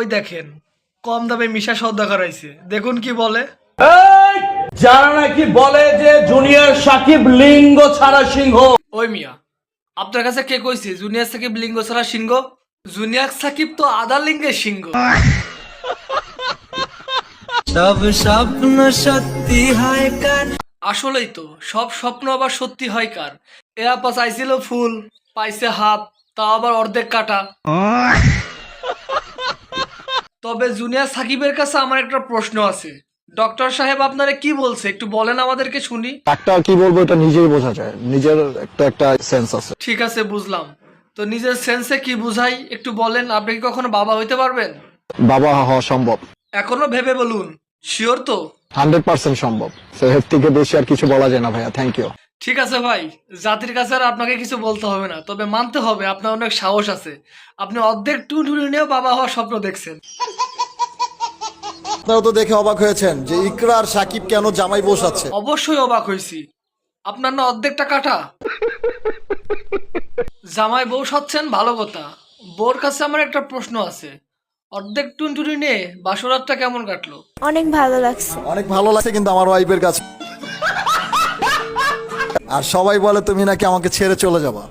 ওই দেখেন কম দামে মিশা সওদা করাইছে, দেখুন কি বলে। এই যারা নাকি বলে যে জুনিয়র সাকিব লিঙ্গ ছাড়া সিংহ। ওই মিয়া, আপনার কাছে কে কইছে জুনিয়র সাকিব লিঙ্গ ছাড়া সিংহ? জুনিয়র সাকিব তো আধা লিঙ্গের সিংহ। সব স্বপ্ন সত্যি হয় কার। আসলেই তো সব স্বপ্ন আবার সত্যি হয় কার? এ আপা চাইছিল ফুল, পাইছে হাফ, তা আবার অর্ধেক কাটা। তবে জুনিয়র সাকিবের কাছে আমার একটা প্রশ্ন আছে। ডক্টর সাহেব আপনারে কি বলছে একটু বলেন আমাদেরকে শুনি। ডাক্তার কি বলবো এটা নিজেই বোঝা যায়, নিজের একটা সেন্স আছে। ঠিক আছে, বুঝলাম। তো নিজের সেন্সে কি বুঝাই একটু বলেন। আপনি কি কখনো বাবা হইতে পারবেন? বাবা হওয়া সম্ভব, এখনো ভেবে বলুন। শিওর তো? 100% সম্ভব। তো এর থেকে বেশি আর কিছু বলা যায় না ভাইয়া, থ্যাংক ইউ। ঠিক আছে ভাই, জাতির কাছে আর আপনাকে কিছু বলতে হবে না, তবে মানতে হবে আপনার অনেক সাহস আছে। আপনি অর্ধেক টুনটুনি নিয়েও বাবা হওয়ার স্বপ্ন দেখছেন। আপনারা তো দেখে অবাক হয়েছেন যে ইকরা আর সাকিব কেন জামাই বসাচ্ছে। অবশ্যই অবাক হয়েছি। আপনার না অর্ধেকটা কাটা। জামাই বউ সাচ্ছেন ভালো কথা। বউর কাছে আমার একটা প্রশ্ন আছে। অর্ধেক টুনটুনি নিয়ে বাসরাতটা কেমন কাটলো? অনেক ভালো লাগছে। অনেক ভালো লাগছে কিন্তু আমার ওয়াইফের কাছে। আর সবাই বলে তুমি নাকি আমাকে ছেড়ে চলে যাবা।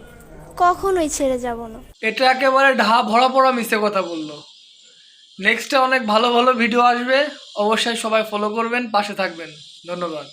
কখনোই ছেড়ে যাব না। এটা একেবারে ঢা ভরা পড়া মিথ্যে কথা বললো। নেক্সটে অনেক ভালো ভালো ভিডিও আসবে, অবশ্যই সবাই ফলো করবেন, পাশে থাকবেন। ধন্যবাদ।